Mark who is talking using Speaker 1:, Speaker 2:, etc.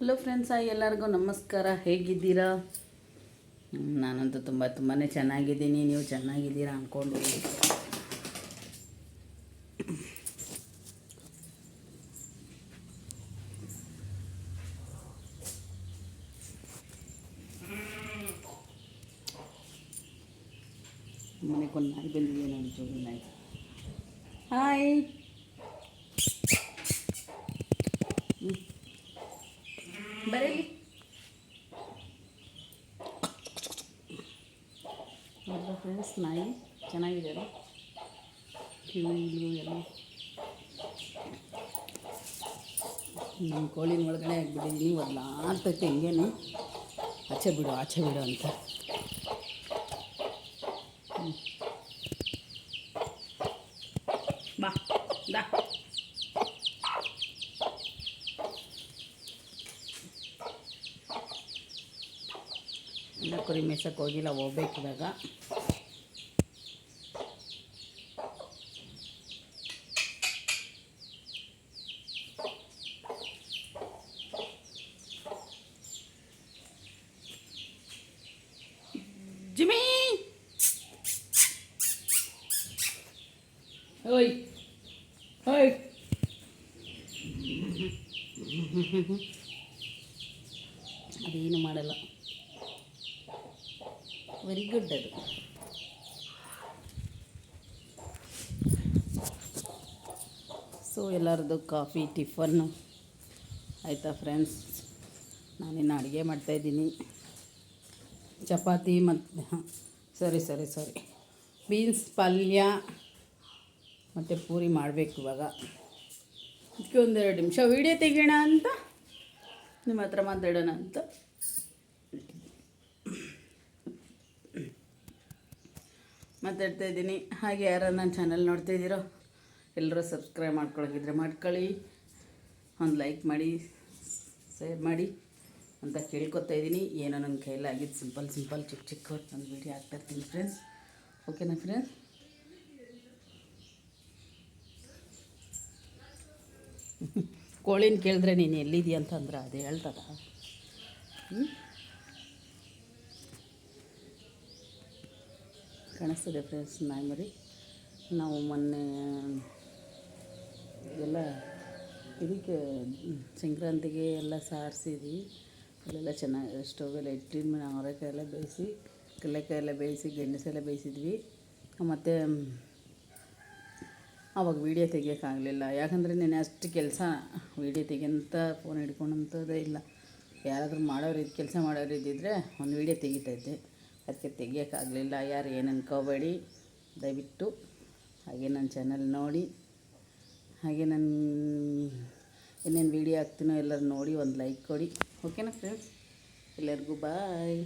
Speaker 1: Hello friends, ಎಲ್ಲರಿಗೂ ನಮಸ್ಕಾರ. ಹೇಗಿದ್ದೀರಾ? ನಾನಂತೂ ತುಂಬಾ ಚೆನ್ನಾಗಿದ್ದೀನಿ. ನೀವು ಚೆನ್ನಾಗಿದ್ದೀರಾ ಅಂದ್ಕೊಂಡು ಮನೆಗೊಂದು ನಾಯಿ ಬಂದಿದೆ. ನಾನು ಜೋಡಿ ನಾಯಿ. ಹಾಯ್, ಬರೀಲಿ. ಹೌದಾ ಫ್ರೆಂಡ್ಸ್, ನಾಯಿ ಚೆನ್ನಾಗಿದೆ ಅಲ್ಲ, ಕಿವಿ ಎಲ್ಲ. ನಮ್ಮ ಕೋಳಿನ ಒಳಗಡೆ ಆಗಿಬಿಟ್ಟಿದ್ದೀನಿ. ಒದ್ಲಾಡ್ತೈತೆ ಹಿಂಗೇನು, ಆಚೆ ಬಿಡು ಅಂತ. ಬಾ ದಾ ಇನ್ನು ಕುರಿ ಮೇಯ್ಸಕ್ಕೆ ಹೋಗಿಲ್ಲ, ಹೋಗ್ಬೇಕು ಇವಾಗ. ಜಿಮಿ, ಓಯ್ ಓಯ್, ಅದೇನು ಮಾಡಲ್ಲ. ವೆರಿ ಗುಡ್ ಅದು. ಸೊ ಎಲ್ಲರದ್ದು ಕಾಫಿ ಟಿಫನ್ನು ಆಯಿತಾ ಫ್ರೆಂಡ್ಸ್? ನಾನಿನ್ನು ಅಡುಗೆ ಮಾಡ್ತಾಯಿದ್ದೀನಿ. ಚಪಾತಿ ಮತ್ತು ಸರಿ ಬೀನ್ಸ್ ಪಲ್ಯ ಮತ್ತು ಪೂರಿ ಮಾಡಬೇಕು ಇವಾಗ. ಅದಕ್ಕೆ ಒಂದೆರಡು ನಿಮಿಷ ವೀಡಿಯೋ ತೆಗೆಯೋಣ ಅಂತ, ನಿಮ್ಮ ಹತ್ರ ಮಾತಾಡೋಣ ಅಂತ. ಮಾತಾಡ್ತಾಯಿದ್ದೀನಿ. ಹಾಗೆ ಯಾರು ನನ್ನ ಚಾನಲ್ ನೋಡ್ತಾಯಿದ್ದೀರೋ ಎಲ್ಲರೂ ಸಬ್ಸ್ಕ್ರೈಬ್ ಮಾಡ್ಕೊಳಗಿದ್ರೆ ಮಾಡ್ಕೊಳ್ಳಿ, ಒಂದು ಲೈಕ್ ಮಾಡಿ, ಶೇರ್ ಮಾಡಿ ಅಂತ ಕೇಳ್ಕೊತಾ ಇದ್ದೀನಿ. ಏನೋ ನನ್ನ ಕೈಲಾಗಿದ್ದು ಸಿಂಪಲ್ ಚಿಕ್ಕ ಒಂದು ವೀಡಿಯೋ ಹಾಕ್ತಾಯಿರ್ತೀನಿ ಫ್ರೆಂಡ್ಸ್. ಓಕೆನಾ ಫ್ರೆಂಡ್ಸ್? ಕೋಳಿನ ಕೇಳಿದ್ರೆ ನೀನು ಎಲ್ಲಿದ್ದೀಯ ಅಂತಂದ್ರೆ ಅದೇ ಹೇಳ್ತದ. ಕಾಣಿಸ್ತದೆ ಫ್ರೆಂಡ್ಸ್ ನಾಯಿ ಮರಿ. ನಾವು ಮೊನ್ನೆ ಎಲ್ಲ ಇದಕ್ಕೆ ಸಂಕ್ರಾಂತಿಗೆ ಎಲ್ಲ ಸಾರಿಸಿದ್ವಿ. ಅಲ್ಲೆಲ್ಲ ಚೆನ್ನಾಗಿ ಸ್ಟೌವೆಲ್ಲ ಇಟ್ಟಿನ ಮೇಲೆ ಅವರೆಕಾಯಿ ಎಲ್ಲ ಬೇಯಿಸಿ, ಕಡಲೆಕಾಯಿ ಎಲ್ಲ ಬೇಯಿಸಿ, ಗೆಣಸೆಲ್ಲ ಬೇಯಿಸಿದ್ವಿ. ಮತ್ತು ಆವಾಗ ವೀಡಿಯೋ ತೆಗಿಯೋಕ್ಕಾಗಲಿಲ್ಲ, ಯಾಕಂದರೆ ನಾನು ಅಷ್ಟು ಕೆಲಸ ವೀಡಿಯೋ ತೆಗಿಯೋಂಥ ಫೋನ್ ಹಿಡ್ಕೊಂಡಂಥದ್ದೇ ಇಲ್ಲ. ಯಾರಾದರೂ ಕೆಲಸ ಮಾಡೋರು ಇದ್ದಿದ್ದರೆ ಒಂದು ವೀಡಿಯೋ ತೆಗಿತಾಯಿದ್ದೆ, ಅದಕ್ಕೆ ತೆಗಿಯೋಕ್ಕಾಗಲಿಲ್ಲ. ಯಾರು ಏನು ಅನ್ಕೋಬೇಡಿ ದಯವಿಟ್ಟು. ಹಾಗೆ ನನ್ನ ಚಾನಲ್ ನೋಡಿ, ಹಾಗೆ ನನ್ನ ಇನ್ನೇನು ವೀಡಿಯೋ ಹಾಕ್ತೀನೋ ಎಲ್ಲರೂ ನೋಡಿ ಒಂದು ಲೈಕ್ ಕೊಡಿ. ಓಕೆನಾ ಫ್ರೆಂಡ್ಸ್? ಎಲ್ಲರಿಗೂ ಬಾಯ್.